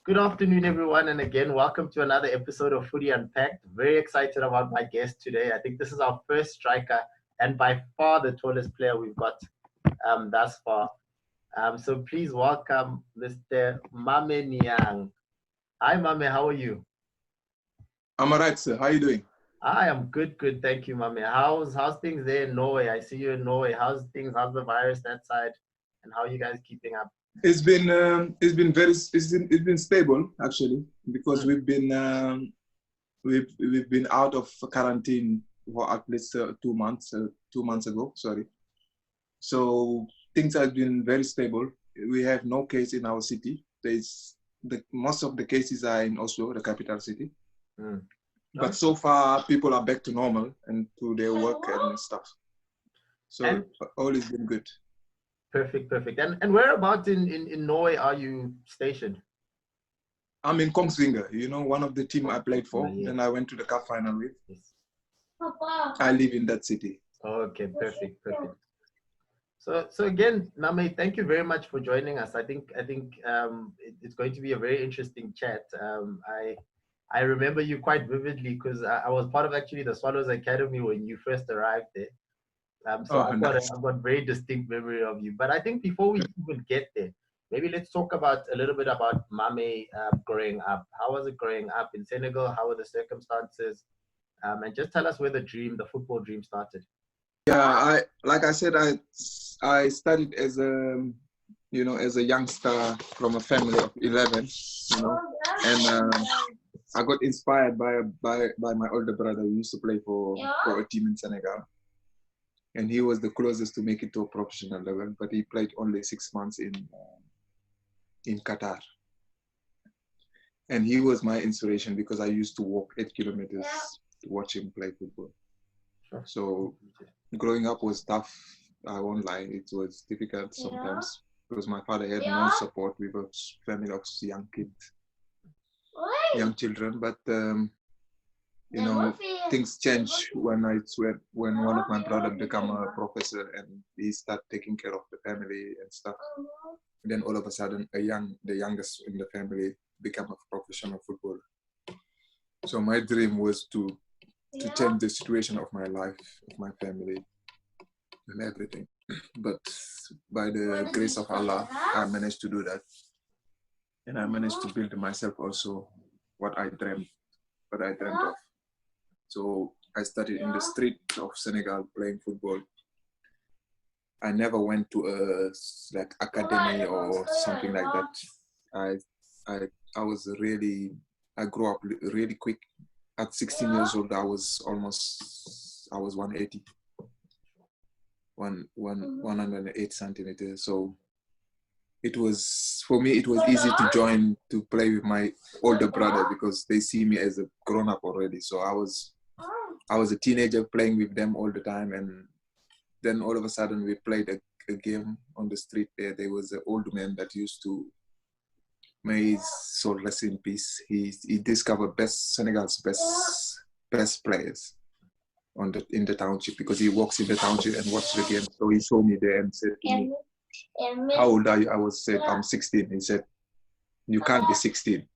Good afternoon, everyone, and again, welcome to another episode of Footy Unpacked. Very excited about my guest today. I think this is our first striker and by far the tallest player we've got thus far. So please welcome Mr. Mame Niang. Hi, Mame, how are you? I'm alright, sir. How are you doing? I am good. Thank you, Mame. How's things there in Norway? I see you in Norway. How's things? How's the virus that side? And how are you guys keeping up? It's been stable actually because we've been out of quarantine for at least 2 months 2 months ago. Sorry, so things have been very stable. We have no case in our city. Most of the cases are in Oslo, the capital city. Mm. But so far, people are back to normal and to their work and stuff. So all has been good. Perfect. And whereabouts in Norway are you stationed? I'm in Kongsvinger, one of the team I played for. Yeah. And I went to the cup final with. Yes. I live in that city. Okay, perfect. So again, Mame, thank you very much for joining us. I think it's going to be a very interesting chat. I remember you quite vividly because I was part of actually the Swallows Academy when you first arrived there. So I've got very distinct memory of you. But I think before we even get there, maybe let's talk about a little bit about Mame growing up. How was it growing up in Senegal? How were the circumstances? And just tell us where the football dream started. Yeah, like I said, I started as a youngster from a family of 11, and I got inspired by my older brother who used to play for a team in Senegal. And he was the closest to make it to a professional level, but he played only 6 months in Qatar. And he was my inspiration because I used to walk 8 kilometers to watch him play football. Sure. So growing up was tough. I won't lie. It was difficult sometimes because my father had no support. We were a family of young children, but things change when one of my brothers become a professor and he start taking care of the family and stuff. And then all of a sudden, the youngest in the family become a professional footballer. So my dream was to change the situation of my life, of my family, and everything. But by the grace of Allah, I managed to do that, and I managed to build myself also what I dreamt of. So I started in the streets of Senegal playing football. I never went to a academy or something like that. I grew up really quick. At 16 years old, I was 180, 108 centimeters. So for me, it was easy to play with my older brother because they see me as a grown up already. So I was a teenager playing with them all the time, and then all of a sudden we played a game on the street there. There was an old man that used to, may his soul rest in peace. He discovered Senegal's best players in the township because he walks in the township and watches the game. So he saw me there and said to me, "How old are you?" I said, "I'm 16." He said, "You can't be 16."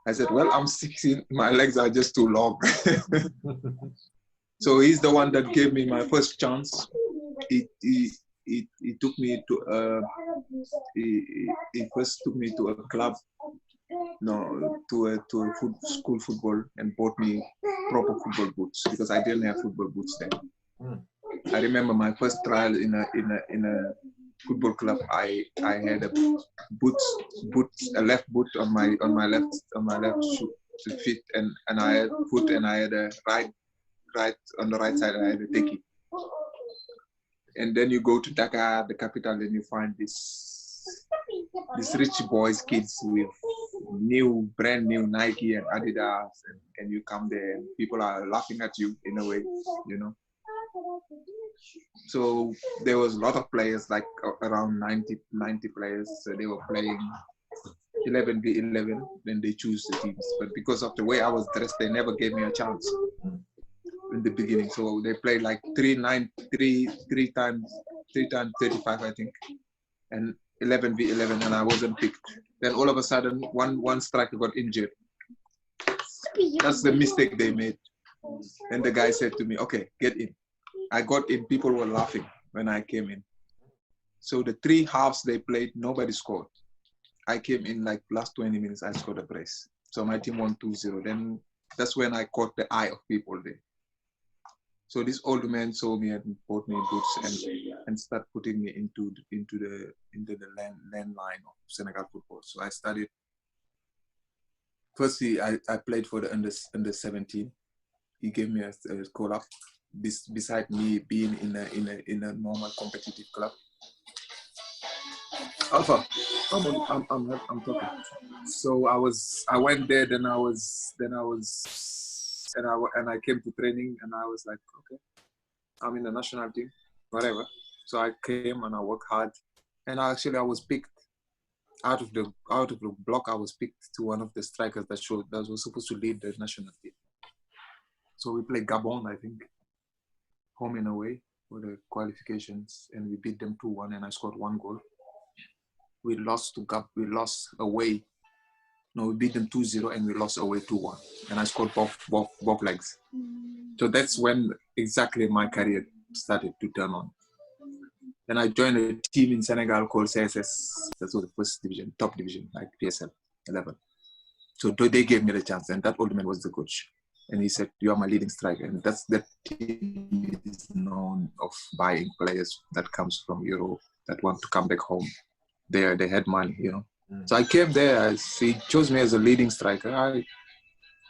I said, "Well, I'm 16. My legs are just too long." So he's the one that gave me my first chance. He took me to he first took me to a club, to a school football, and bought me proper football boots because I didn't have football boots then. I remember my first trial in a football club. I had a left boot on my left feet, and I had foot, and I had a right on the right side. I had a tekkie. And then you go to Dakar, the capital, and you find these rich boys, kids with brand new Nike and Adidas, and you come there and people are laughing at you in a way, So there was a lot of players, like around 90 players. So they were playing 11v11, then they choose the teams. But because of the way I was dressed, they never gave me a chance in the beginning. So they played like three times 35, I think. And 11v11 and I wasn't picked. Then all of a sudden, one striker got injured. That's the mistake they made. And the guy said to me, okay, get in. I got in, people were laughing when I came in. So the 3 halves they played, nobody scored. I came in like last 20 minutes, I scored a brace. So my team won 2-0. Then that's when I caught the eye of people there. So this old man saw me and bought me boots and started putting me into the landline of Senegal football. So I started. Firstly, I played for the under 17. He gave me a call up. Beside me being in a normal competitive club. Alpha, I'm talking. So I went there. And I came to training and I was like, okay, I'm in the national team, whatever. So I came and I worked hard, and I was picked out of the block. I was picked to one of the strikers that was supposed to lead the national team. So we played Gabon, I think, home and away for the qualifications, and we beat them 2-1, and I scored 1 goal. We lost away. No, we beat them 2-0 and we lost away 2-1. And I scored both legs. So that's when exactly my career started to turn on. Then I joined a team in Senegal called CSS. That was the first division, top division, like PSL 11. So they gave me the chance, and that old man was the coach. And he said, you are my leading striker. And that's the team is known of buying players that comes from Europe that want to come back home. They had money, you know. So I came there, he chose me as a leading striker.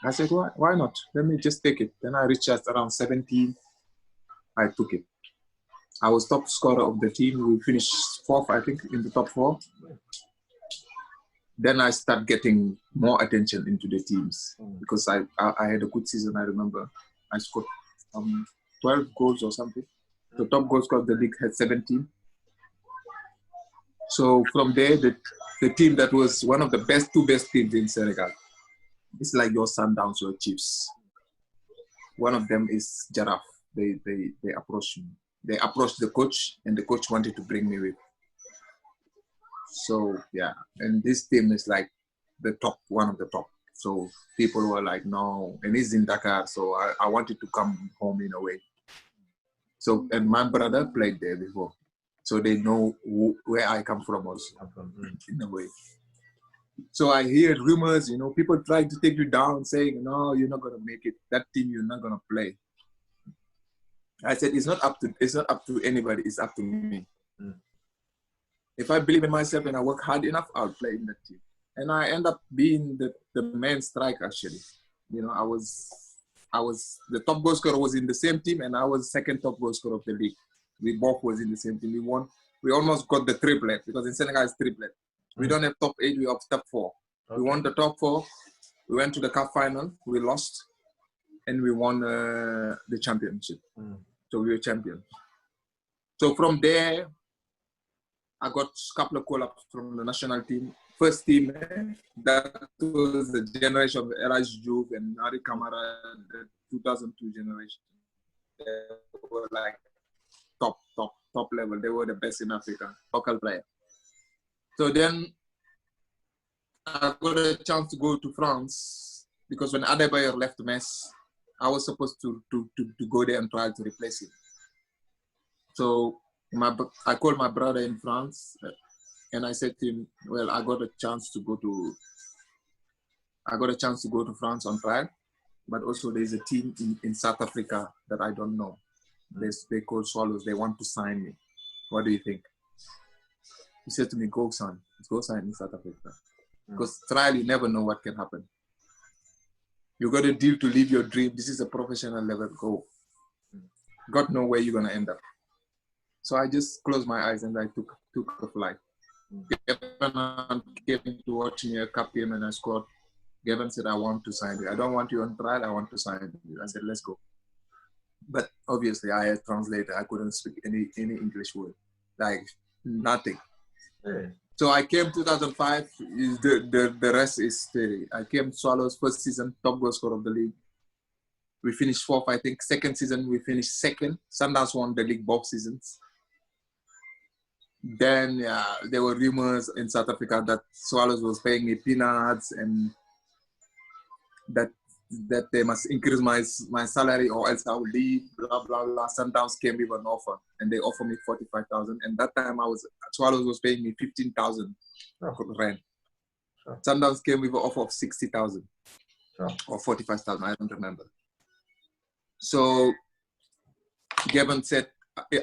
I said, why not? Let me just take it. Then I reached at around 17. I took it. I was top scorer of the team. We finished 4th, I think, in the top 4. Then I started getting more attention into the teams because I had a good season, I remember. I scored 12 goals or something. The top goal scorer of the league had 17. So from there, the team that was one of the two best teams in Senegal. It's like your Sundowns or Chiefs. One of them is Giraffe. They approached me. They approached the coach, and the coach wanted to bring me with. So yeah, and this team is like the top, one of the top. So people were like, no, and he's in Dakar, so I wanted to come home in a way. So, and my brother played there before. So they know where I come from also, in a way. So I hear rumors, you know, people trying to take you down, saying, no, you're not going to make it. That team, you're not going to play. I said, it's not up to anybody. It's up to me. If I believe in myself and I work hard enough, I'll play in that team. And I end up being the main striker, actually. You know, I was the top goal scorer was in the same team, and I was second top goal scorer of the league. We both was in the same team. We won. We almost got the triplet because in Senegal it's triplet. We don't have top 8. We have top 4. Okay. We won the top 4. We went to the cup final. We lost, and we won the championship. So we were champions. So from there, I got a couple of call-ups from the national team. First team, that was the generation of Elhadji Diouf and Henri Camara, the 2002 generation. They were like top level. They were the best in Africa, local player. So then I got a chance to go to France because when Adebayor left Metz, I was supposed to go there and try to replace him. So I called my brother in France and I said to him, well, I got a chance to go to France on trial, but also there's a team in South Africa that I don't know. They call Swallows. They want to sign me. What do you think? He said to me, go sign in South Africa. Because trial, you never know what can happen. You got a deal to live your dream. This is a professional level. Go. God knows where you're going to end up. So I just closed my eyes and I took a flight. Gavin came to watch me a cup game and I scored. Gavin said, I want to sign you. I don't want you on trial. I want to sign you. I said, let's go. But obviously, I had translator. I couldn't speak any English word. Like, nothing. Yeah. So I came 2005. The rest is theory. I came Swallows first season, top goal scorer of the league. We finished 4th, I think. Second season, we finished 2nd. Sundowns won the league both seasons. Then there were rumors in South Africa that Swallows was paying me peanuts and that they must increase my salary or else I will leave, blah, blah, blah. Sundowns came with an offer and they offered me 45,000. And that time Swallows was paying me 15,000 rand. Sure. Sundowns came with an offer of 60,000 or 45,000, I don't remember. So Gavin said,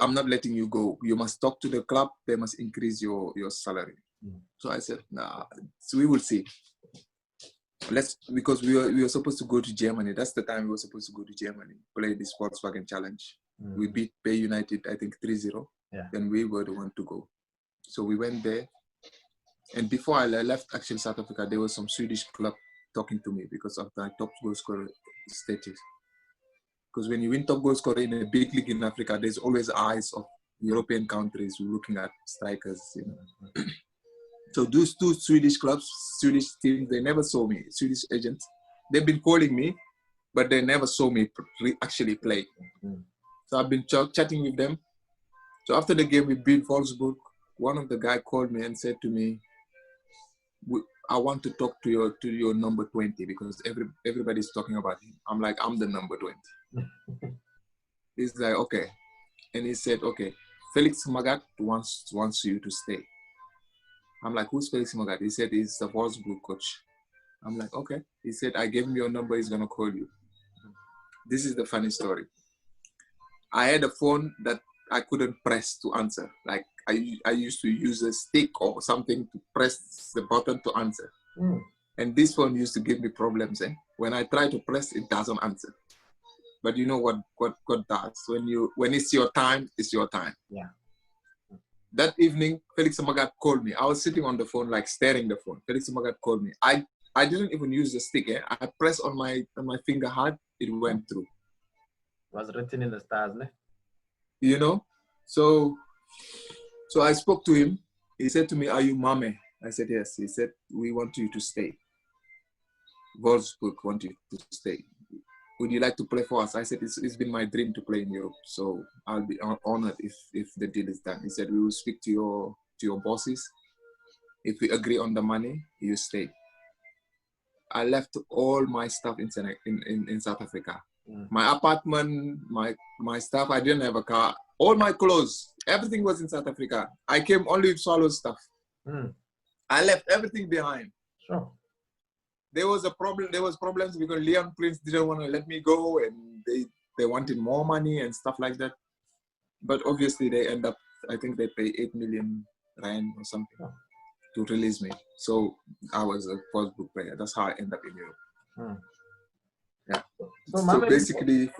I'm not letting you go. You must talk to the club. They must increase your salary. So I said, nah, so we will see. Because we were supposed to go to Germany. That's the time we were supposed to go to Germany, play this Volkswagen Challenge. We beat Bay United, I think 3-0. Yeah. Then we were the one to go. So we went there. And before I left actually South Africa, there was some Swedish club talking to me because of my top goal scorer status. Because when you win top goal scorer in a big league in Africa, there's always eyes of European countries looking at strikers, you know. So those two Swedish clubs, Swedish teams, they never saw me. Swedish agents, they've been calling me, but they never saw me actually play. So I've been chatting with them. So after the game we beat Wolfsburg, one of the guys called me and said to me, I want to talk to your number 20 because everybody's talking about him. I'm like, I'm the number 20. He's like, okay. And he said, okay, Felix Magath wants you to stay. I'm like, who's Felix Magath? He said, he's the Wolfsburg coach. I'm like, okay. He said, I gave him your number. He's going to call you. This is the funny story. I had a phone that I couldn't press to answer. Like I used to use a stick or something to press the button to answer. And this phone used to give me problems. When I try to press, it doesn't answer. But you know what God does? When it's your time, it's your time. Yeah. That evening, Felix Magath called me. I was sitting on the phone, like staring at the phone. Felix Magath called me. I didn't even use the stick. I pressed on my finger hard. It went through. It was written in the stars, ne? You know? So I spoke to him. He said to me, are you Mame? I said, yes. He said, we want you to stay. Wolfsburg want you to stay. Would you like to play for us? I said, it's been my dream to play in Europe. So I'll be honored if the deal is done. He said, we will speak to your bosses. If we agree on the money, you stay. I left all my stuff in South Africa. My apartment, my stuff, I didn't have a car. All my clothes, everything was in South Africa. I came only with Swallow stuff. I left everything behind. Sure. There was problems because Leon Prince didn't want to let me go and they wanted more money and stuff like that. But obviously they end up, I think they pay 8 million rand or something to release me. So I was a Wolfsburg player. That's how I ended up in Europe. Yeah. So basically,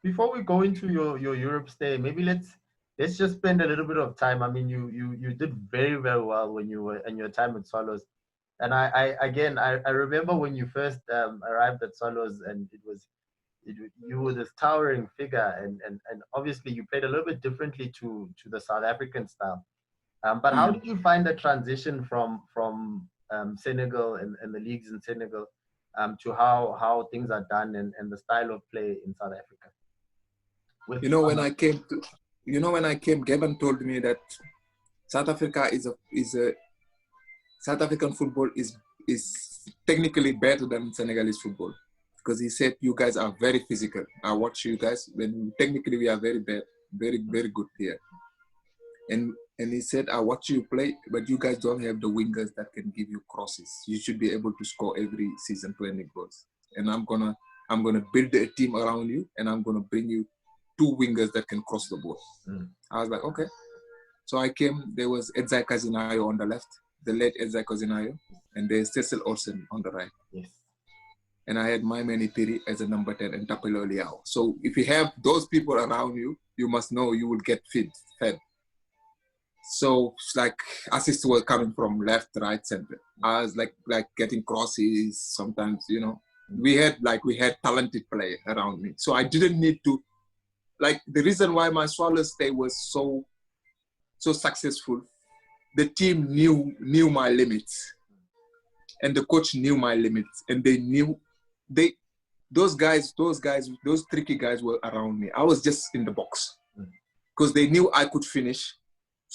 before we go into your Europe stay, maybe let's just spend a little bit of time. I mean, you did very, very well when you were in your time at Swallows. And I remember when you first arrived at Swallows, and you were this towering figure, and obviously you played a little bit differently to the South African style. But how did you find the transition from Senegal and the leagues in Senegal to how things are done and the style of play in South Africa? When I came, Gavin told me that South Africa South African football is technically better than Senegalese football, because he said you guys are very physical. I watch you guys. When technically we are very bad, very, very good here. And he said, I watch you play, but you guys don't have the wingers that can give you crosses. You should be able to score every season 20 goals. And I'm gonna build a team around you, and I'm gonna bring you 2 wingers that can cross the ball. I was like, okay. So I came. There was Edzai Kazinayo on the left, the late Edzai Kazinayo, and there's Cecil Olsen on the right. Yes. And I had Mame Niang as a number 10 and Tapelo Liao. So if you have those people around you, you must know you will get fed. So like assists were coming from left, right, center. I was like getting crosses sometimes, We had talented players around me. So I didn't need to, the reason why my Swallows stay was so successful, the team knew my limits. And the coach knew my limits. And those tricky guys were around me. I was just in the box. Because they knew I could finish.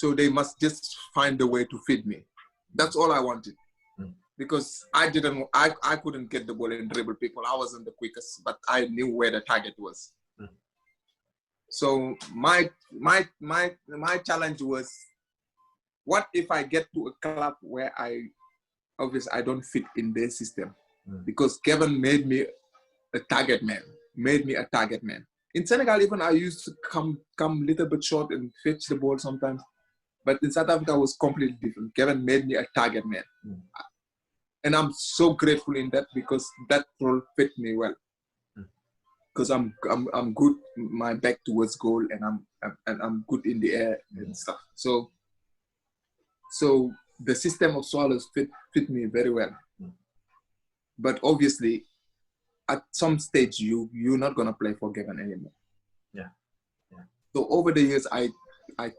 So they must just find a way to feed me. That's all I wanted. Because I couldn't get the ball and dribble people. I wasn't the quickest, but I knew where the target was. So my challenge was, what if I get to a club where I don't fit in their system? Because Kevin made me a target man. In Senegal, even I used to come a little bit short and fetch the ball sometimes. But in South Africa, it was completely different. Kevin made me a target man. And I'm so grateful in that, because that role fit me well. Because I'm good, my back towards goal, and I'm good in the air and stuff. So the system of Swallows fit me very well. But obviously, at some stage, you're not gonna play for Gavin anymore. Yeah. So over the years, I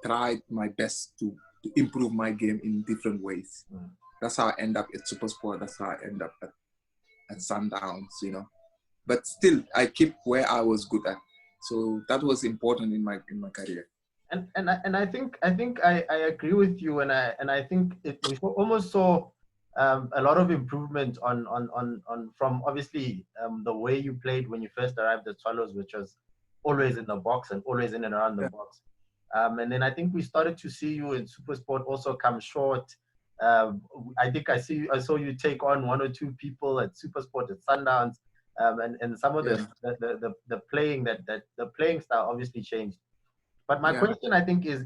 tried my best to improve my game in different ways. That's how I end up at SuperSport. That's how I end up at Sundowns, you know. But still, I keep where I was good at. So that was important in my career. And I think I agree with you, and I think we almost saw a lot of improvement on from obviously the way you played when you first arrived at Swallows, which was always in the box and always in and around the box. And then I think we started to see you in SuperSport also come short. I think I saw you take on one or two people at SuperSport at Sundowns, and some of the playing the playing style obviously changed. But my question, I think, is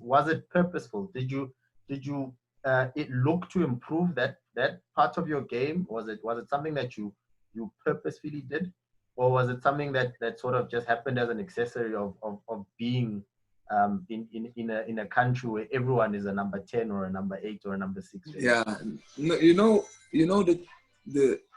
was it purposeful? Did you it look to improve that part of your game? Was it something that you purposefully did, or was it something that sort of just happened as an accessory of being in a country where everyone is a number 10 or a number 8 or a number 6? Yeah, no, you know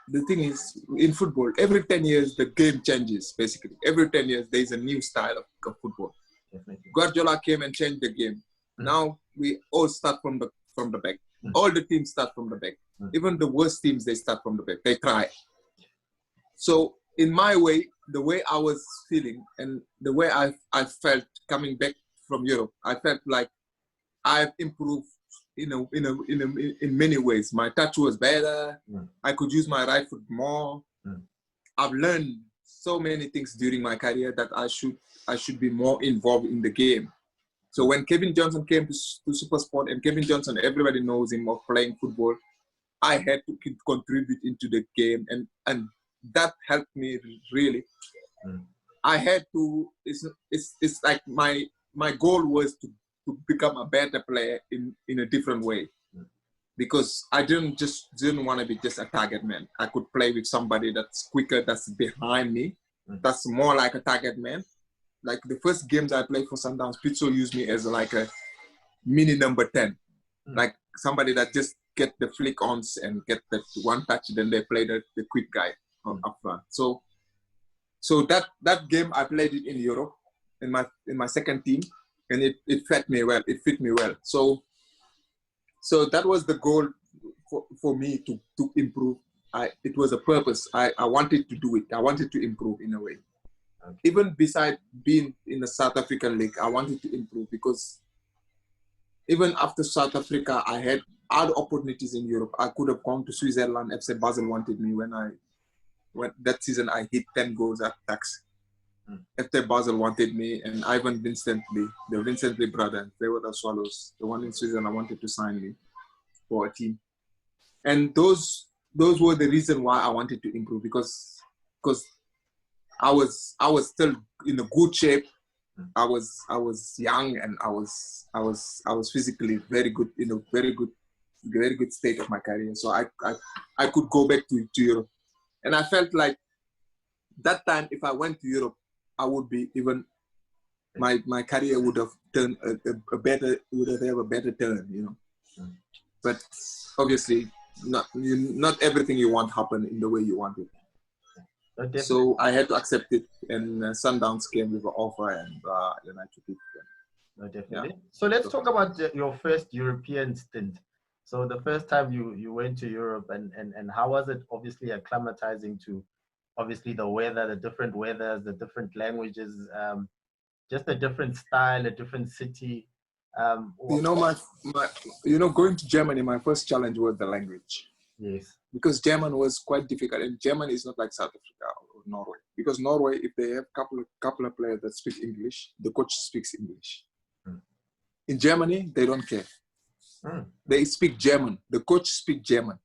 the thing is, in football, every 10 years the game changes. Basically, every 10 years there is a new style of football. Definitely. Guardiola came and changed the game. Now we all start from the back. All the teams start from the back. Even the worst teams, they start from the back. They try. So in my way, the way I was feeling and the way I felt coming back from Europe, I felt like I've improved in many ways. My touch was better. I could use my right foot more. I've learned so many things during my career that I should be more involved in the game. So when Kevin Johnson came to SuperSport, and Kevin Johnson, everybody knows him of playing football, I had to contribute into the game, and that helped me really. I had to. It's like my goal was to become a better player in a different way, because I didn't want to be just a target man. I could play with somebody that's quicker, that's behind me, that's more like a target man. Like the first games I played for Sundowns, Pizzo used me as like a mini number 10, like somebody that just get the flick ons and get the one touch, then they play the quick guy up front. So that game I played it in Europe in my second team, and it fit me well. It fit me well. So that was the goal for me to improve. It was a purpose. I wanted to do it. I wanted to improve in a way. Okay. Even beside being in the South African League, I wanted to improve, because even after South Africa, I had other opportunities in Europe. I could have gone to Switzerland. FC Basel wanted me when that season I hit 10 goals at Tax. FC Basel wanted me, and Ivan Vincently, the Vincently brother, they were the Swallows. The one in Switzerland wanted to sign me for a team. And those were the reason why I wanted to improve, because I was still in a good shape. I was young, and I was physically very good, in a very good state of my career. So I could go back to Europe, and I felt like that time if I went to Europe, I would be even my career would have turned a better turn, you know. But obviously, not everything you want happen in the way you want it. So I had to accept it, and Sundowns came with an offer, and then I took it. No, definitely. Yeah. So let's talk about your first European stint. So the first time you went to Europe, and how was it? Obviously acclimatizing to obviously the weather, the different weathers, the different languages, just a different style, a different city. You know, going to Germany, my first challenge was the language. Yes. Because German was quite difficult, and German is not like South Africa or Norway. Because Norway, if they have couple of players that speak English, the coach speaks English. In Germany, they don't care. They speak German. The coach speaks German.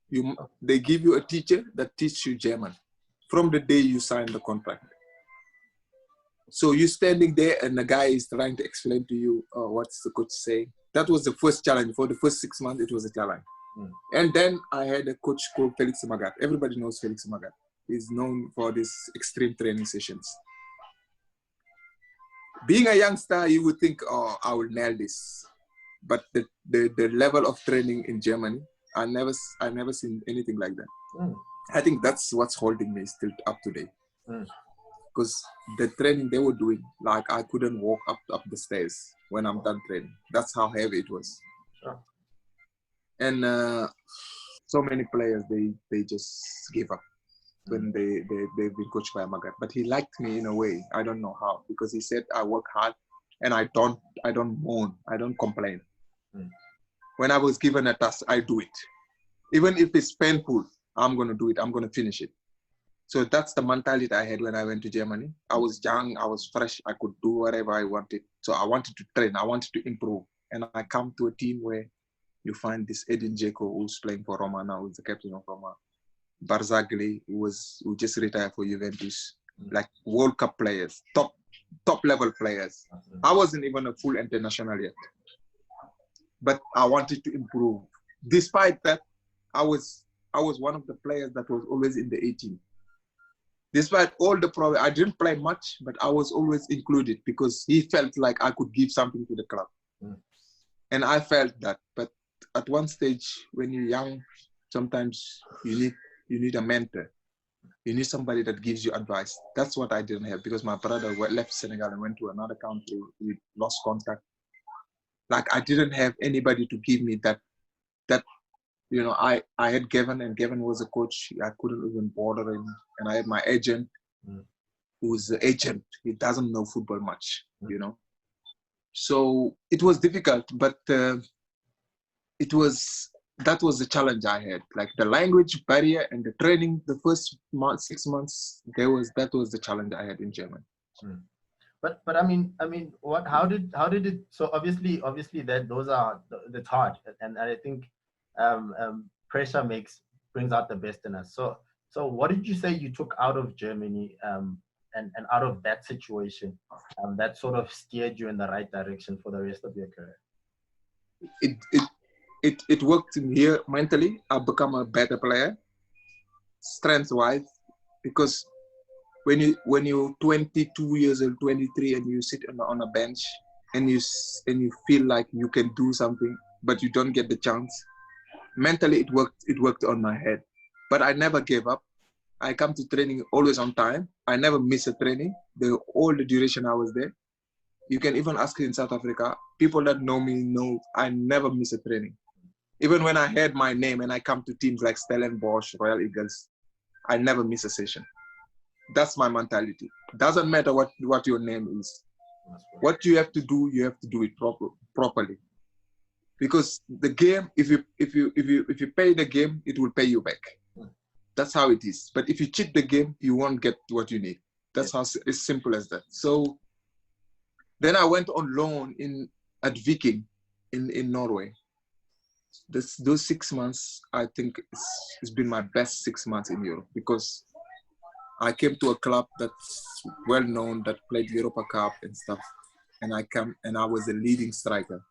They give you a teacher that teaches you German from the day you sign the contract. So you're standing there and the guy is trying to explain to you what's the coach saying. That was the first challenge. For the first 6 months, it was a challenge. And then I had a coach called Felix Magath. Everybody knows Felix Magath. He's known for these extreme training sessions. Being a youngster, you would think, oh, I will nail this. But the level of training in Germany, I never seen anything like that. I think that's what's holding me still up to date. Because the training they were doing, like I couldn't walk up the stairs when I'm done training. That's how heavy it was. And so many players, they just give up when they've been coached by Magath. But he liked me in a way. I don't know how, because he said I work hard and I don't moan, I don't complain. When I was given a task, I do it. Even if it's painful, I'm going to do it. I'm going to finish it. So that's the mentality I had when I went to Germany. I was young, I was fresh, I could do whatever I wanted. So I wanted to train, I wanted to improve. And I come to a team where you find this Edin Dzeko, who's playing for Roma now, who's the captain of Roma. Barzagli, who just retired for Juventus. Like World Cup players, top level players. I wasn't even a full international yet. But I wanted to improve. Despite that, I was one of the players that was always in the 18. Despite all the problems, I didn't play much, but I was always included because he felt like I could give something to the club. And I felt that. But at one stage, when you're young, sometimes you need a mentor. You need somebody that gives you advice. That's what I didn't have because my brother left Senegal and went to another country. We lost contact. Like I didn't have anybody to give me that. You know, I had Gavin, and Gavin was a coach. I couldn't even bother him. And I had my agent, who's the agent. He doesn't know football much, you know. So it was difficult, but that was the challenge I had. Like the language barrier and the training, the first 6 months, that was the challenge I had in Germany. But I mean, what? How did it? So obviously that's hard, and I think pressure brings out the best in us. So what did you say you took out of Germany and out of that situation that sort of steered you in the right direction for the rest of your career? It worked in here mentally. I've become a better player, strength-wise, because when you're 22 years old, 23, and you sit on a bench and you feel like you can do something, but you don't get the chance. Mentally, it worked on my head, but I never gave up. I come to training always on time. I never miss a training. All the duration I was there. You can even ask in South Africa. People that know me know I never miss a training. Even when I heard my name and I come to teams like Stellenbosch, Royal Eagles, I never miss a session. That's my mentality. Doesn't matter what your name is. What you have to do it properly. Because the game, if you pay the game, it will pay you back. That's how it is. But if you cheat the game, you won't get what you need. That's how it's simple as that. So then I went on loan at Viking in Norway. Those 6 months, I think it's been my best 6 months in Europe because I came to a club that's well known that played Europa Cup and stuff, and I was a leading striker,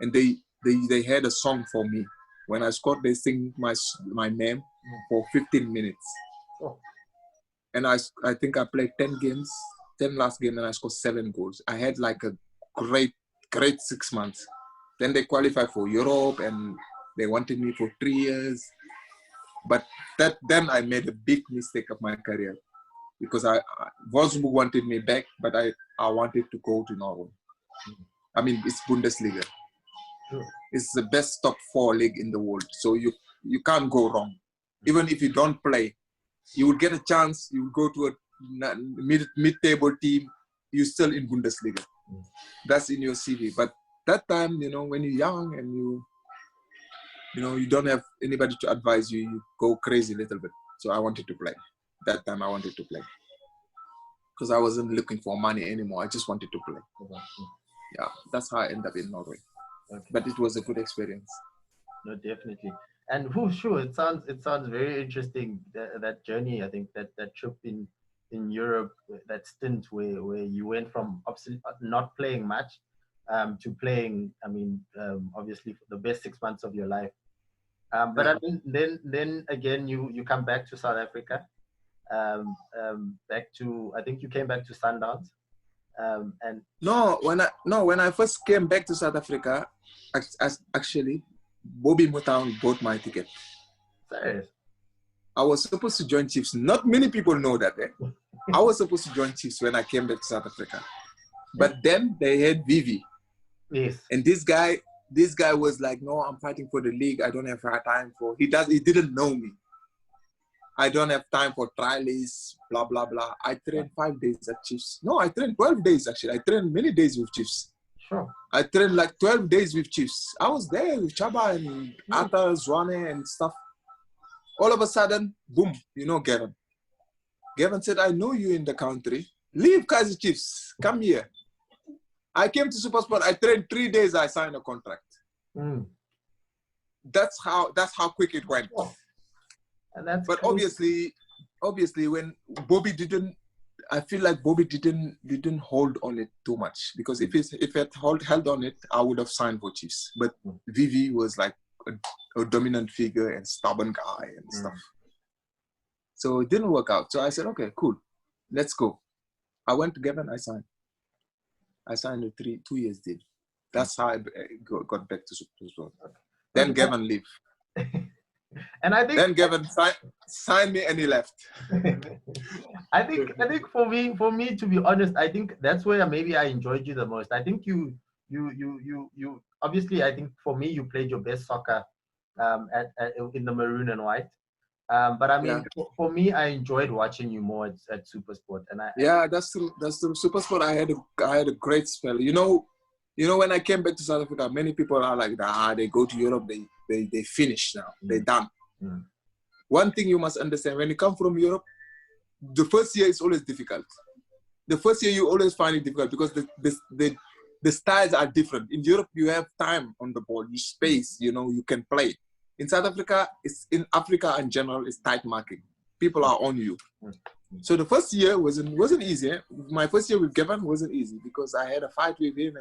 and they had a song for me. When I scored, they sing my name for 15 minutes. And I think I played 10 last game, and I scored 7 goals. I had like a great 6 months. Then they qualified for Europe, and they wanted me for 3 years. But then I made a big mistake of my career because Wolfsburg wanted me back, but I wanted to go to Norway. I mean, it's Bundesliga. It's the best top 4 league in the world. So you can't go wrong. Even if you don't play, you will get a chance. You will go to a mid-table team. You're still in Bundesliga. That's in your CV. But that time, when you're young and you don't have anybody to advise you, you go crazy a little bit. So I wanted to play. That time I wanted to play. Because I wasn't looking for money anymore. I just wanted to play. Yeah, that's how I ended up in Norway. Okay. But it was a good experience. No, definitely. And sure, it sounds very interesting, that journey. I think that trip in Europe, that stint where you went from not playing much to playing, obviously for the best 6 months of your life. But Yeah. I mean, then again, you come back to South Africa, back to, I think you came back to Sundowns, and when I first came back to South Africa, actually, Bobby Motown bought my ticket. serious. I was supposed to join Chiefs. Not many people know that. I was supposed to join Chiefs when I came back to South Africa, but then they had Vivi. Yes. And this guy was like, no, I'm fighting for the league. I don't have time for. He didn't know me. I don't have time for trials, blah, blah, blah. I trained 5 days at Chiefs. No, I trained 12 days, actually. I trained many days with Chiefs. Sure. I trained like 12 days with Chiefs. I was there with Chaba and Arthur, Zwane and stuff. All of a sudden, boom, Gavin. Gavin said, I know you in the country. Leave Kaiser Chiefs. Come here. I came to SuperSport. I trained 3 days. I signed a contract. That's how quick it went. Oh. And but crazy. obviously, when Bobby didn't, I feel like Bobby didn't hold on it too much, because if it had held on it, I would have signed for Chiefs. But Vivi was like a dominant figure and stubborn guy and stuff. So it didn't work out. So I said, okay, cool, let's go. I went to Gavin. I signed a 2 years deal. That's how I got back to SuperSport. Then Gavin left. And I think then Gavin signed me and he left. I think for me, to be honest, I think that's where maybe I enjoyed you the most. I think you obviously, I think for me, you played your best soccer in the maroon and white. But I mean, for me, I enjoyed watching you more at SuperSport. And that's true. That's true. SuperSport, I had a great spell. When I came back to South Africa, many people are like, they go to Europe, they finish now, they're done. One thing you must understand, when you come from Europe, the first year is always difficult. The first year you always find it difficult because the styles are different. In Europe, you have time on the ball, you space, you can play. In South Africa, in Africa in general, it's tight marking. People are on you. So the first year wasn't easy. My first year with Gavin wasn't easy because I had a fight with him,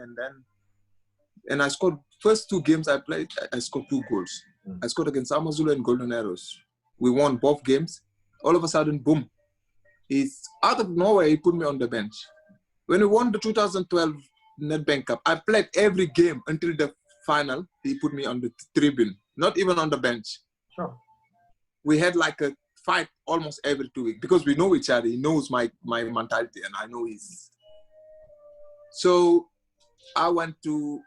and I scored first 2 games I played. I scored 2 goals. I scored against Amazulu and Golden Arrows. We won both games. All of a sudden, boom! He's out of nowhere. He put me on the bench. When we won the 2012 Nedbank Cup, I played every game until the final. He put me on the tribune, not even on the bench. Sure. We had like a fight almost every 2 weeks because we know each other. He knows my mentality and I know his. So I went to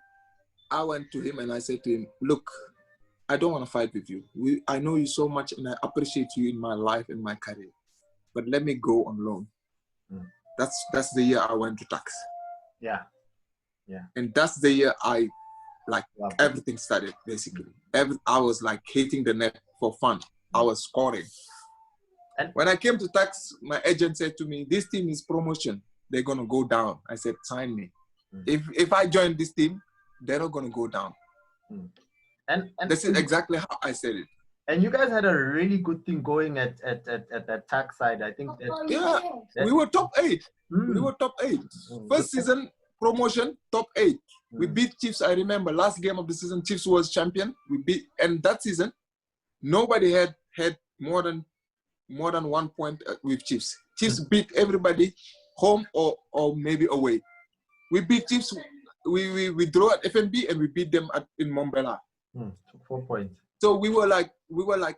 him and I said to him, look, I don't want to fight with you. I know you so much and I appreciate you in my life and my career. But let me go on loan. That's the year I went to Tax. Yeah. And that's the year everything started, basically. I was like hitting the net for fun. I was scoring. And when I came to Tax, my agent said to me, this team is promotion. They're going to go down. I said, sign me. If I join this team, they're not going to go down. And this is exactly how I said it. And you guys had a really good thing going at that Tax side. I think we were top 8. We were top 8. First season promotion, top 8. We beat Chiefs. I remember last game of the season, Chiefs was champion. We beat, and that season, nobody had more than 1 point with Chiefs. Chiefs beat everybody home or maybe away. We beat Chiefs. We draw at FNB and we beat them in Mombela. 4 points. So we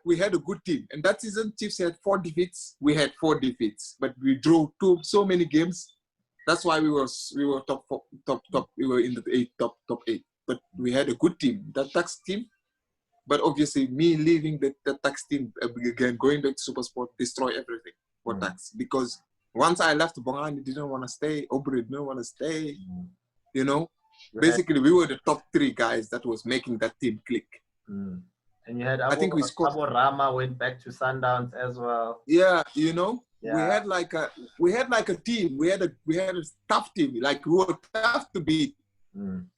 we had a good team. And that season, Chiefs had 4 defeats. We had 4 defeats, but we drew so many games. That's why we were top. We were in the top 8. But we had a good team, that Tax team. But obviously, me leaving the Tax team again, going back to SuperSport, destroy everything for Tax. Because once I left, Bongani didn't want to stay. Aubrey didn't want to stay. basically we were the top 3 guys that was making that team click. And you had I think we scored. Abo Rama went back to Sundowns as well. Yeah, you know, we had like a team. We had a tough team. Like we were tough to beat.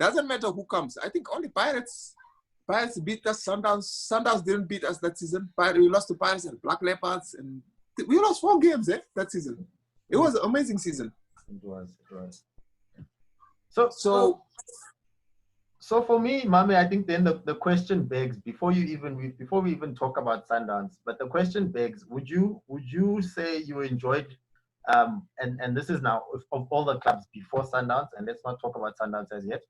Doesn't matter who comes. I think only Pirates beat us. Sundowns didn't beat us that season. We lost to Pirates and Black Leopards, and we lost 4 games that season. It was an amazing season. It was. So for me, Mame, I think then the question begs, before we even talk about Sundowns, but the question begs, would you say you enjoyed, and this is now of all the clubs before Sundowns, and let's not talk about Sundowns as yet,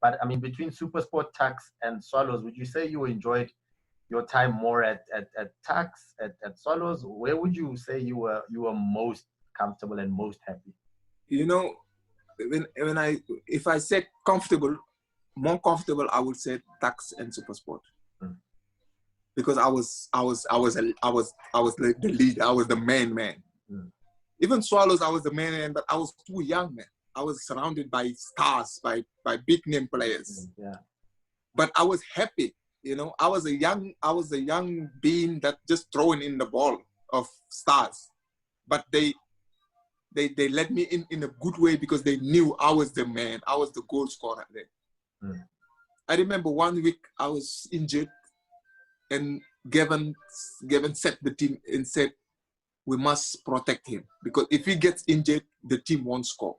but I mean between SuperSport, Tuks, and Swallows, would you say you enjoyed your time more at Tuks, at Swallows? Where would you say you were most comfortable and most happy? You know, if I say more comfortable, I would say Tuks and SuperSport, because I was the leader. I was the main man. Even Swallows, I was the main man, but I was too young, man. I was surrounded by stars, by big name players. But I was happy. You know, I was a young being that just throwing in the ball of stars. But they let me in a good way because they knew I was the man. I was the goal scorer there. I remember one week I was injured, and Gavin set the team and said, we must protect him, because if he gets injured, the team won't score.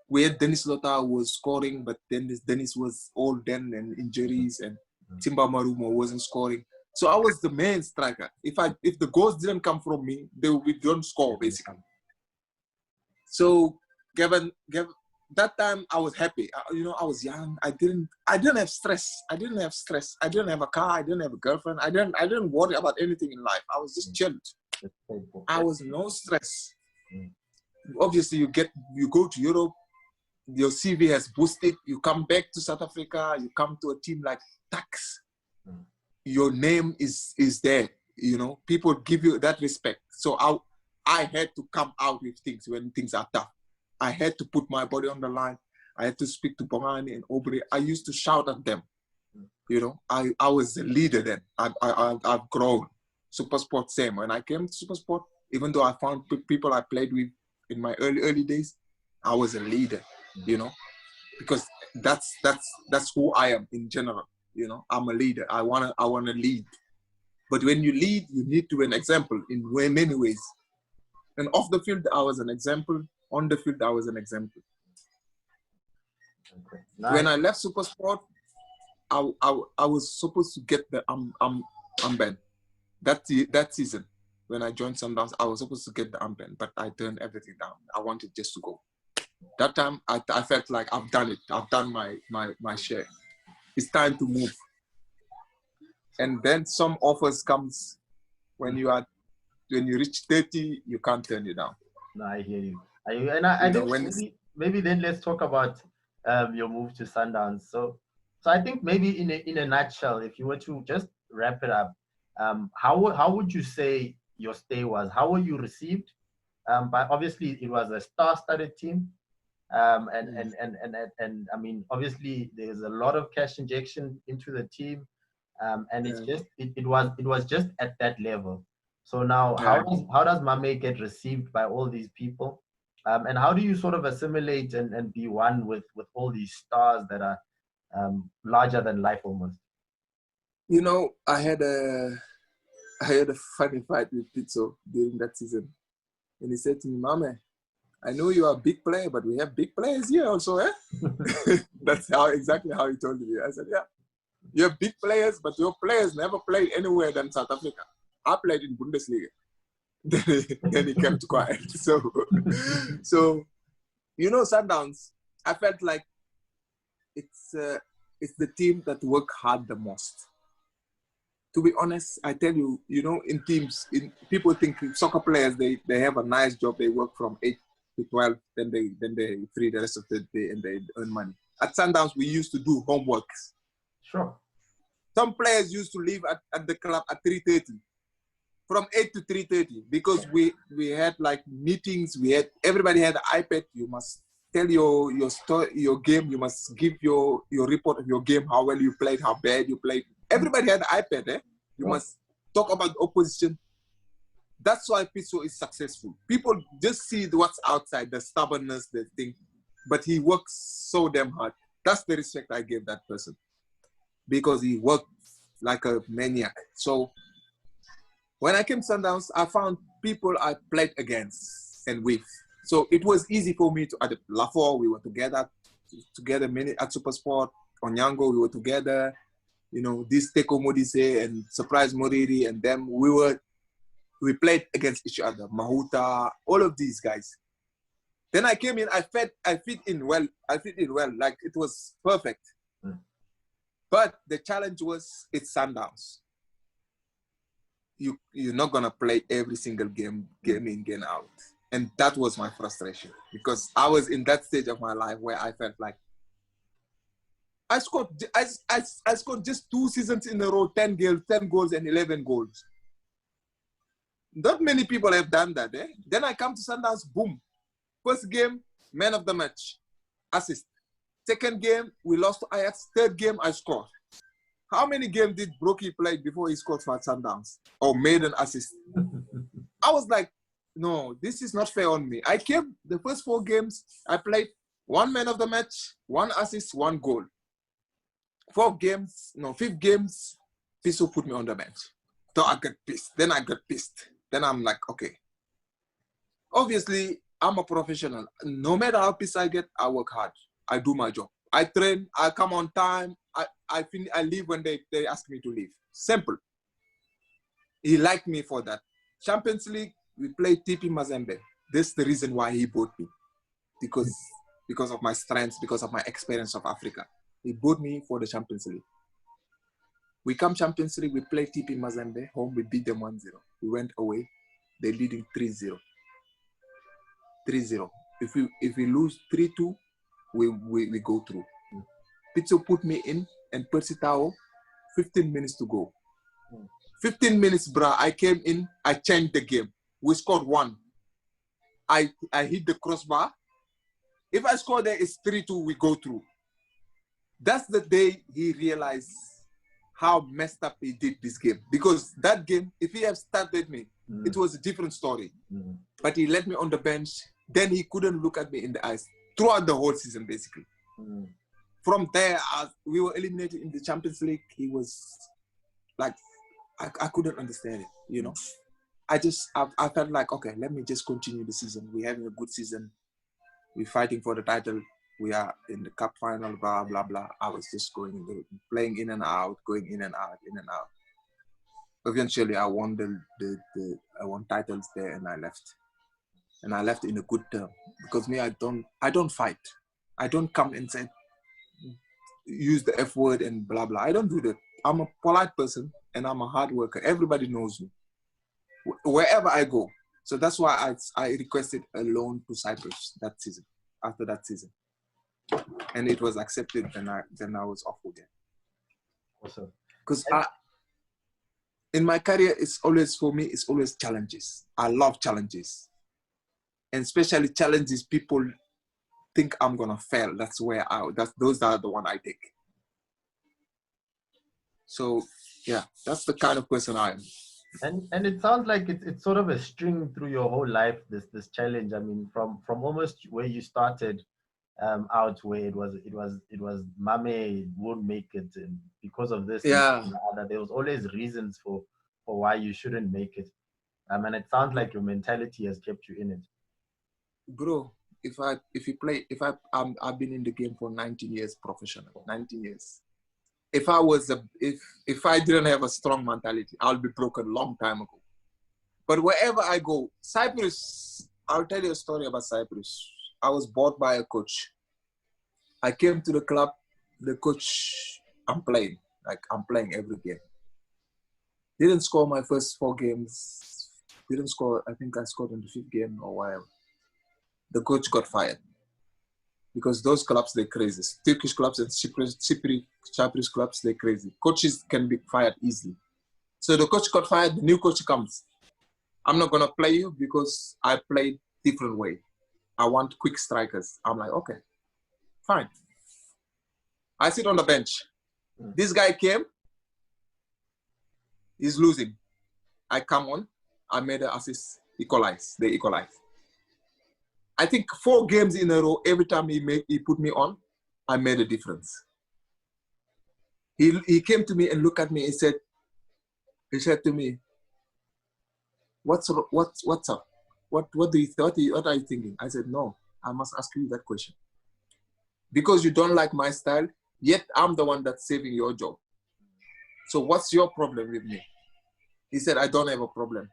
We had Dennis Lota was scoring, but then Dennis was old then and injuries, and Timba Marumo wasn't scoring. So I was the main striker. If the goals didn't come from me, we don't score basically. So Gavin, that time I was happy. You know, I was young. I didn't have stress. I didn't have a car. I didn't have a girlfriend. I didn't worry about anything in life. I was just chilled. I was no stress. Obviously, you go to Europe, your CV has boosted. You come back to South Africa. You come to a team like Tuks. Your name is there. You know, people give you that respect. So I had to come out with things when things are tough. I had to put my body on the line. I had to speak to Bongani and Aubrey. I used to shout at them. You know, I was a leader then. I've grown. SuperSport, same. When I came to SuperSport, even though I found people I played with in my early days, I was a leader, you know, because that's who I am in general. You know, I'm a leader. I wanna lead. But when you lead, you need to be an example in many ways. And off the field, I was an example. On the field, I was an example. Okay. Nice. When I left SuperSport, I was supposed to get the armband. That season, when I joined Sundowns, I was supposed to get the armband, but I turned everything down. I wanted just to go. That time, I felt like I've done it. I've done my share. It's time to move. And then some offers comes when you reach 30, you can't turn it down. No, I hear you. And I think maybe then let's talk about your move to Sundowns. So I think maybe in a nutshell, if you were to just wrap it up, how would you say your stay was? How were you received? But obviously it was a star-studded team, and I mean obviously there's a lot of cash injection into the team, and it's just it was just at that level. So now how does Mame get received by all these people? And how do you sort of assimilate and be one with all these stars that are larger than life almost? You know, I had a funny fight with Pizzo during that season. And he said to me, Mame, I know you are a big player, but we have big players here also, eh? That's exactly how he told me. I said, yeah, you have big players, but your players never played anywhere than South Africa. I played in Bundesliga. Then he kept quiet. So, you know, Sundowns, I felt like it's the team that work hard the most. To be honest, I tell you, you know, in teams, people think soccer players, they have a nice job. They work from 8 to 12, then they free the rest of the day and they earn money. At Sundowns, we used to do homeworks. Sure. Some players used to leave at the club at 3:30. From 8 to 3:30, because we had like meetings, everybody had an iPad, you must tell your story, your game. You must give your report of your game, how well you played, how bad you played. Everybody had an iPad, eh? You must talk about the opposition. That's why Pitso is successful. People just see what's outside, the stubbornness, the thing. But he works so damn hard. That's the respect I give that person. Because he worked like a maniac. So when I came to Sundowns, I found people I played against and with. So it was easy for me to, at Lafor, we were together many at Supersport. Onyango, we were together. You know, this Teko Modise and Surprise Moriri and them, we played against each other. Mahuta, all of these guys. Then I came in, I fit in well, like it was perfect. But the challenge was, it's Sundowns. You're not gonna play every single game in, game out. And that was my frustration, because I was in that stage of my life where I felt like I scored just 2 seasons in a row, 10 goals and 11 goals. Not many people have done that. Eh? Then I come to Sundowns, boom. First game, man of the match, assist. Second game, we lost to Ajax. Third game, I scored. How many games did Brokey play before he scored for Sundowns or made an assist? I was like, no, this is not fair on me. I came the first 4 games, I played 1 man of the match, 1 assist, 1 goal. 5 games, Piso put me on the bench. So I got pissed. Then Then I'm like, okay. Obviously, I'm a professional. No matter how pissed I get, I work hard. I do my job. I train, I come on time. I leave when they ask me to leave. Simple. He liked me for that. Champions League, we played TP Mazembe. This is the reason why he bought me. Because of my strengths, because of my experience of Africa. He bought me for the Champions League. We come Champions League, we play TP Mazembe. Home, we beat them 1-0. We went away. They're leading 3-0. 3-0. If we lose 3-2, we go through. Pitso put me in and Percy Tao, 15 minutes to go. 15 minutes, bruh. I came in, I changed the game. We scored 1. I hit the crossbar. If I score there, it's 3-2, we go through. That's the day he realized how messed up he did this game. Because that game, if he had started me, it was a different story. But he let me on the bench. Then he couldn't look at me in the eyes throughout the whole season, basically. From there, as we were eliminated in the Champions League, he was like, I couldn't understand it, you know. I felt like, okay, let me just continue the season. We're having a good season. We're fighting for the title. We are in the cup final, blah, blah, blah. I was just playing in and out, going in and out, in and out. Eventually, I won I won titles there, and I left. And I left in a good term, because me, I don't fight. I don't come and say, use the F word and blah, blah. I don't do that. I'm a polite person and I'm a hard worker. Everybody knows me. Wherever I go. So that's why I requested a loan to Cyprus that season, after that season. And it was accepted, and then I was off again. Awesome. Because in my career, for me, it's always challenges. I love challenges. And especially challenges people think I'm gonna fail. Those are the one I take. So yeah, that's the kind of person I am. And it sounds like it's sort of a string through your whole life, this challenge. I mean, from almost where you started out, where it was Mame won't make it, and because of this, yeah, there was always reasons for why you shouldn't make it. And it sounds like your mentality has kept you in it. Bro, I've been in the game for 19 years professional, 19 years. If I didn't have a strong mentality, I'll be broken a long time ago. But wherever I go, Cyprus, I'll tell you a story about Cyprus. I was bought by a coach. I came to the club, the coach, I'm playing every game. Didn't score my first 4 games. Didn't score, I think I scored in the 5th game or whatever. The coach got fired. Because those clubs, they're crazy. Turkish clubs and Cyprus clubs, they're crazy. Coaches can be fired easily. So the coach got fired, the new coach comes. I'm not going to play you because I played different way. I want quick strikers. I'm like, okay, fine. I sit on the bench. This guy came, he's losing. I come on, I made an assist, they equalize. I think 4 games in a row, every time he put me on, I made a difference. He came to me and looked at me and said to me, what's up? What are you thinking? I said, no, I must ask you that question. Because you don't like my style, yet I'm the one that's saving your job. So what's your problem with me? He said, I don't have a problem.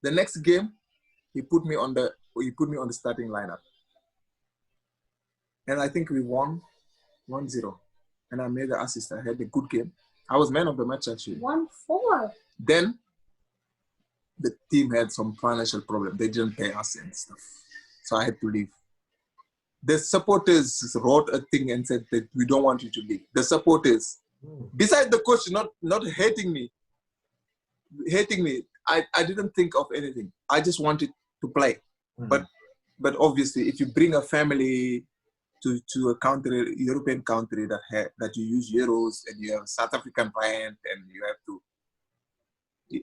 The next game, he put me on the starting lineup. And I think we won 1-0. And I made the assist. I had a good game. I was man of the match actually. 1-4. Then the team had some financial problem. They didn't pay us and stuff. So I had to leave. The supporters wrote a thing and said that we don't want you to leave. The supporters, besides the coach not hating me, I didn't think of anything. I just wanted to play. But obviously, if you bring a family to a country, European country that you use euros and you have South African rand and you have to.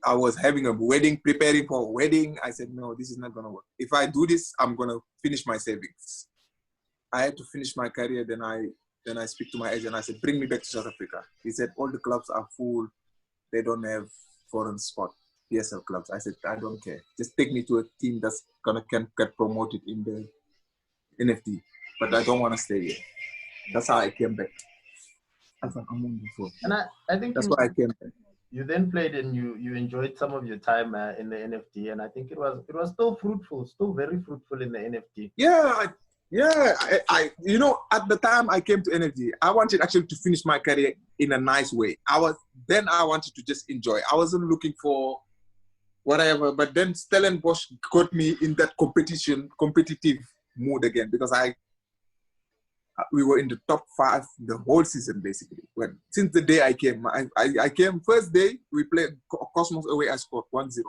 I was having a wedding, preparing for a wedding. I said, no, this is not gonna work. If I do this, I'm gonna finish my savings. I had to finish my career. Then I speak to my agent. I said, bring me back to South Africa. He said, all the clubs are full. They don't have foreign spot, PSL clubs. I said, I don't care. Just take me to a team that's can get promoted in the NFT. But I don't want to stay here. That's how I came back. I thought I'm on before. And I think that's why I came back. You then played and you enjoyed some of your time in the NFT, and I think it was still fruitful, still very fruitful in the NFT. I you know, at the time I came to NFT, I wanted actually to finish my career in a nice way. I wanted to just enjoy. I wasn't looking for whatever, but then Stellenbosch got me in that competitive mood again, because we were in the top 5 the whole season basically. Since the day I came, I came first day, we played Cosmos away, I scored 1-0.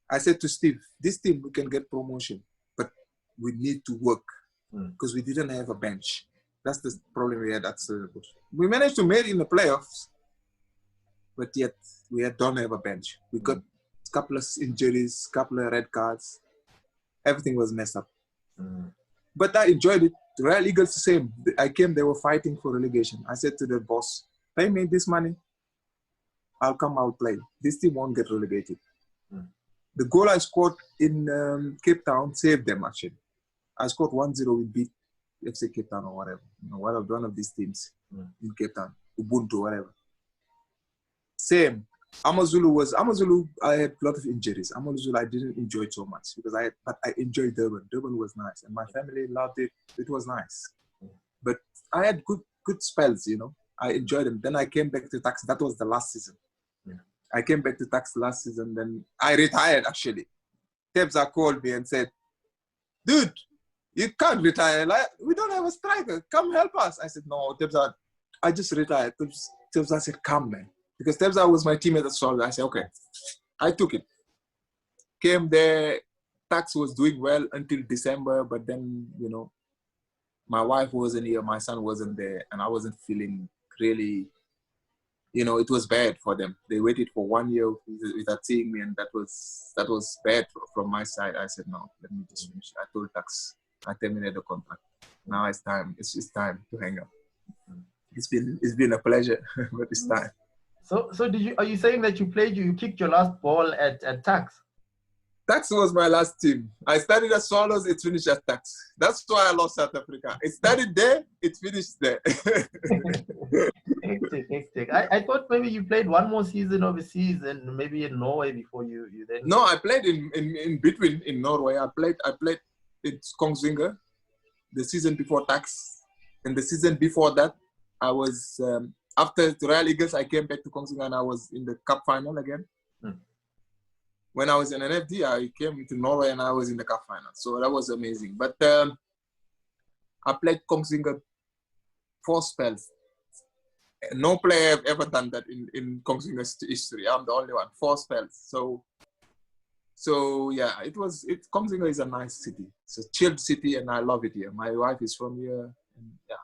I said to Steve, this team, we can get promotion, but we need to work because we didn't have a bench. That's the problem we had at Stellenbosch. We managed to make it in the playoffs, but yet we don't have a bench. We got a couple of injuries, couple of red cards. Everything was messed up. But I enjoyed it. The Royal Eagles, the same. I came, they were fighting for relegation. I said to the boss, pay me this money, I'll come out play. This team won't get relegated. The goal I scored in Cape Town saved them actually. I scored 1-0, we beat FC Cape Town or whatever. One of these teams in Cape Town, Ubuntu, whatever. Same. Amazulu, I had a lot of injuries. Amazulu, I didn't enjoy it so much but I enjoyed Durban. Durban was nice, and my family loved it. It was nice. But I had good spells, you know. I enjoyed them. Then I came back to Tax. That was the last season. I came back to Tax last season. Then I retired actually. Tebza called me and said, dude, you can't retire. We don't have a striker. Come help us. I said, no, Tebza, I just retired. Tebza said, come, man. Because Tebza was my teammate at Solid. I said, okay. I took it. Came there. Tax was doing well until December. But then, you know, my wife wasn't here. My son wasn't there. And I wasn't feeling really, you know, it was bad for them. They waited for 1 year without seeing me. And that was bad from my side. I said, no, let me just finish. I told Tax, I terminated the contract. Now it's time. It's time to hang up. It's been a pleasure, but it's time. So are you saying that you kicked your last ball at Tax? Tax was my last team. I started at Swallows, it finished at Tax. That's why I lost South Africa. It started there, it finished there. Hectic. I thought maybe you played one more season overseas and maybe in Norway before you then. No, I played in between in Norway. I played in Kongsvinger the season before Tax. And the season before that, I was after the Royal Eagles, I came back to Kongsvinger and I was in the cup final again. When I was in NFD, I came to Norway and I was in the cup final. So that was amazing. But I played Kongsvinger 4 spells. No player have ever done that in Kongsvinger's history. I'm the only one. 4 spells. So So yeah, Kongsvinger is a nice city. It's a chilled city, and I love it here. My wife is from here. And yeah.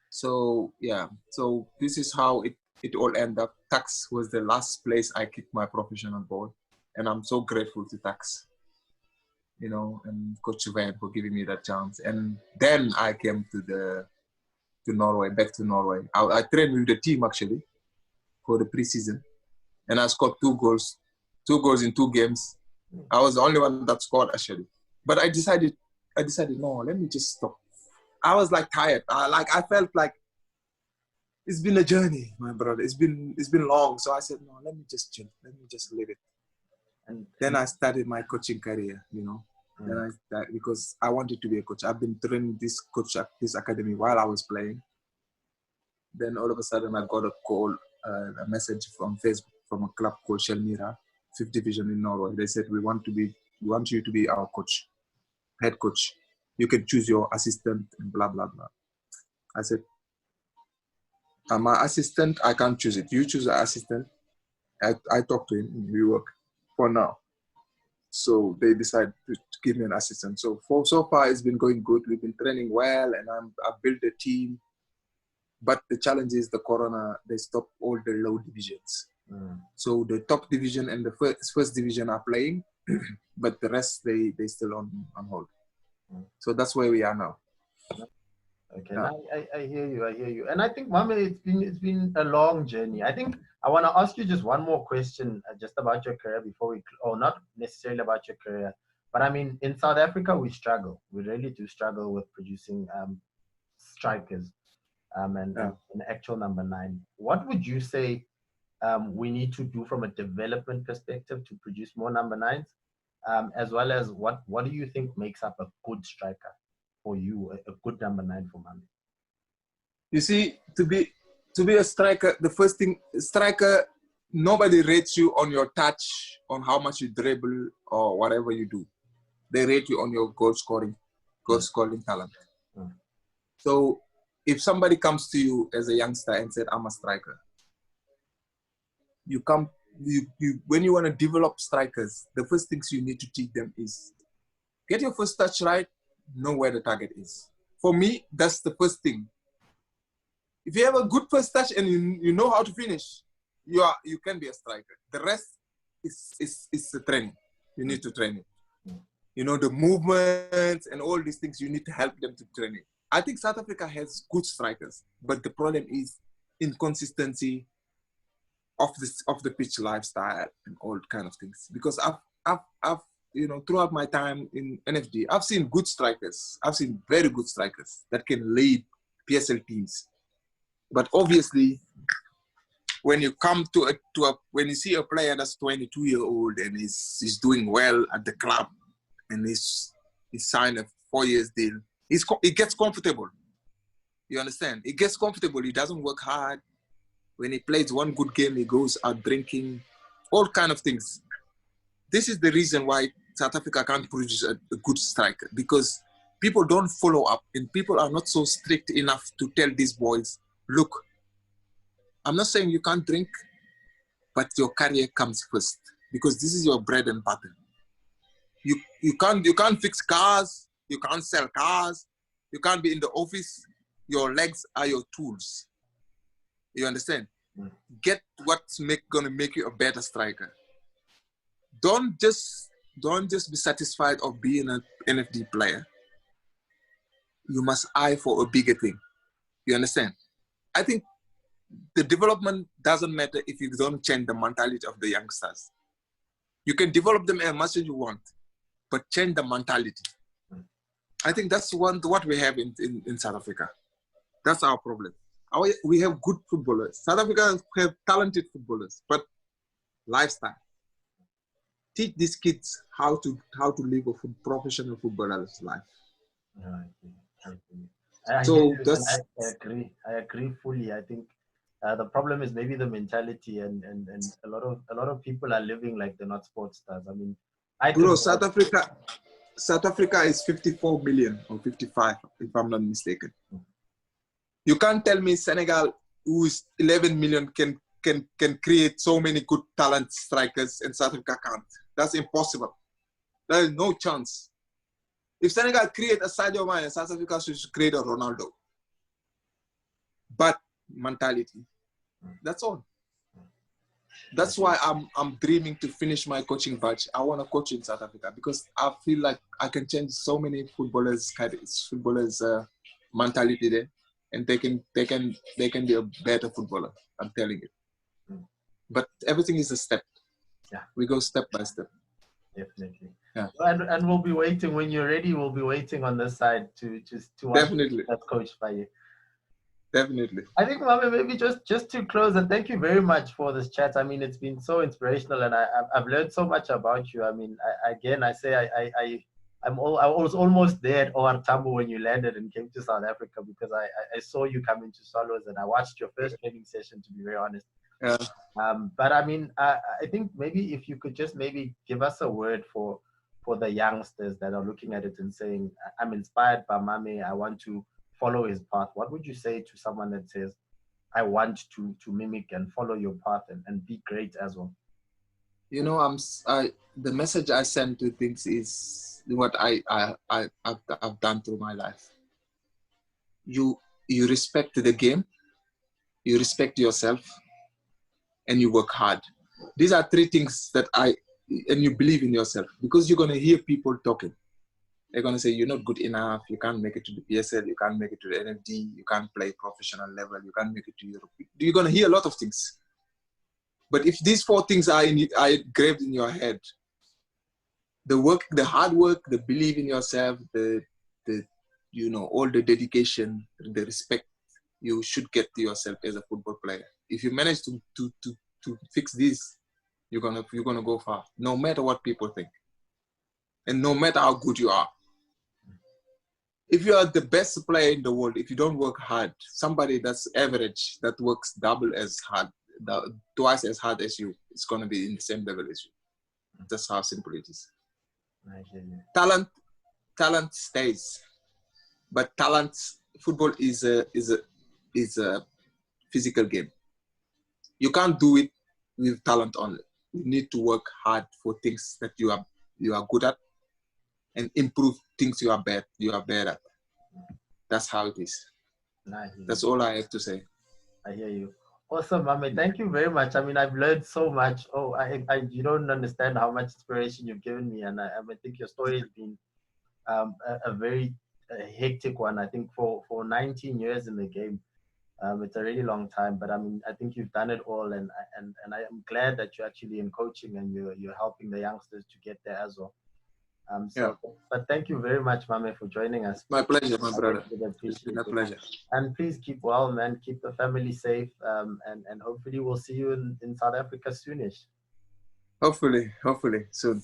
So yeah, so this is how it all ended up. Tax was the last place I kicked my professional ball, and I'm so grateful to Tax, you know, and Coach Van for giving me that chance. And then I came to Norway, back to Norway. I trained with the team actually for the preseason, and I scored 2 goals in 2 games. I was the only one that scored actually, but I decided no, let me just stop. I was like tired. I felt like it's been a journey, my brother. It's been long. So I said, no, let me just chill. Let me just live it. And then I started my coaching career, you know. Because I wanted to be a coach. I've been training this coach at this academy while I was playing. Then all of a sudden I got a call, a message from Facebook from a club called Shelmira, 5th division in Norway. They said, we want you to be our coach, head coach. You can choose your assistant and blah, blah, blah. I said, my assistant, I can't choose it. You choose an assistant. I talked to him, we work for now. So they decided to give me an assistant. So far it's been going good. We've been training well, and I've built a team. But the challenge is the corona, they stopped all the low divisions. So the top division and the first division are playing, but the rest, they still on hold. So that's where we are now. Okay, yeah. I hear you. And I think, Mame, it's been a long journey. I think I want to ask you just one more question just about your career before or not necessarily about your career, but I mean, in South Africa, we struggle. We really do struggle with producing strikers and an actual number 9. What would you say we need to do from a development perspective to produce more number 9s, as well as what do you think makes up a good striker for you, a good number 9 for Mame? You see, to be a striker, the first thing, striker, nobody rates you on your touch, on how much you dribble or whatever you do. They rate you on your goal scoring talent. So if somebody comes to you as a youngster and said, I'm a striker, when you want to develop strikers, the first things you need to teach them is get your first touch right, know where the target is. For me, that's the first thing. If you have a good first touch and you know how to finish, you can be a striker. The rest is the training. You need to train it. You know, the movements and all these things, you need to help them to train it. I think South Africa has good strikers, but the problem is inconsistency of the pitch lifestyle and all kind of things. Because I've you know, throughout my time in NFD, I've seen good strikers. I've seen very good strikers that can lead PSL teams. But obviously, when you come when you see a player that's 22-year-old and he's doing well at the club and he's signed a 4-year deal, he gets comfortable. You understand? He gets comfortable. He doesn't work hard. When he plays one good game, he goes out drinking, all kind of things. This is the reason why South Africa can't produce a good striker, because people don't follow up and people are not so strict enough to tell these boys, look, I'm not saying you can't drink, but your career comes first, because this is your bread and butter. You can't fix cars, you can't sell cars, you can't be in the office. Your legs are your tools. You understand? Get what's gonna make you a better striker. Don't just be satisfied of being an NFD player. You must eye for a bigger thing. You understand? I think the development doesn't matter if you don't change the mentality of the youngsters. You can develop them as much as you want, but change the mentality. I think that's what we have in South Africa. That's our problem. We have good footballers. South Africa have talented footballers, but lifestyle. Teach these kids how to live a professional footballer's life. I agree fully. I think the problem is maybe the mentality, and a lot of people are living like they're not sports stars. I mean, South Africa is 54 million or 55, if I'm not mistaken. You can't tell me Senegal, who is 11 million, can create so many good talent strikers, and South Africa can't. That's impossible. There is no chance. If Senegal create a Sadio Mane, South Africa should create a Ronaldo. But mentality. That's all. That's why I'm dreaming to finish my coaching badge. I want to coach in South Africa because I feel like I can change so many footballers' mentality there, and they can be a better footballer. I'm telling you. But everything is a step. Yeah, we go step by step. Definitely. Yeah. And we'll be waiting when you're ready. We'll be waiting on this side to watch Definitely. that coach by you. Definitely. I think, Mame, maybe just to close, and thank you very much for this chat. I mean, it's been so inspirational, and I've learned so much about you. I mean, I was almost there at OR Tambo when you landed and came to South Africa because I saw you come into Swallows and I watched your first training session, to be very honest. Yeah. But I mean, I think maybe if you could just maybe give us a word for the youngsters that are looking at it and saying, I'm inspired by Mame, I want to follow his path. What would you say to someone that says, I want to mimic and follow your path and be great as well? You know, the message I send to things is what I've done through my life. You respect the game, you respect yourself, and you work hard. These are three things that and you believe in yourself, because you're going to hear people talking. They're going to say, you're not good enough, you can't make it to the PSL, you can't make it to the NFD, you can't play professional level, you can't make it to Europe. You're going to hear a lot of things. But if these four things are engraved in your head, the hard work, the belief in yourself, all the dedication, the respect you should get to yourself as a football player. If you manage to fix this, you're gonna go far, no matter what people think, and no matter how good you are. If you are the best player in the world, if you don't work hard, somebody that's average, that works double as hard, twice as hard as you, it's gonna be in the same level as you. That's how simple it is. Talent stays, but football is a physical game. You can't do it with talent only. You need to work hard for things that you are good at, and improve things you are bad at. That's how it is. That's all I have to say. I hear you. Awesome, Mame. Thank you very much. I mean, I've learned so much. Oh, you don't understand how much inspiration you've given me, and I think your story has been a very hectic one. I think for 19 years in the game, it's a really long time. But I mean, I think you've done it all, and I am glad that you're actually in coaching and you're helping the youngsters to get there as well. But thank you very much, Mame, for joining us. My pleasure, my brother. It's been a pleasure. And please keep well, man. Keep the family safe. And hopefully we'll see you in South Africa soonish. Hopefully soon.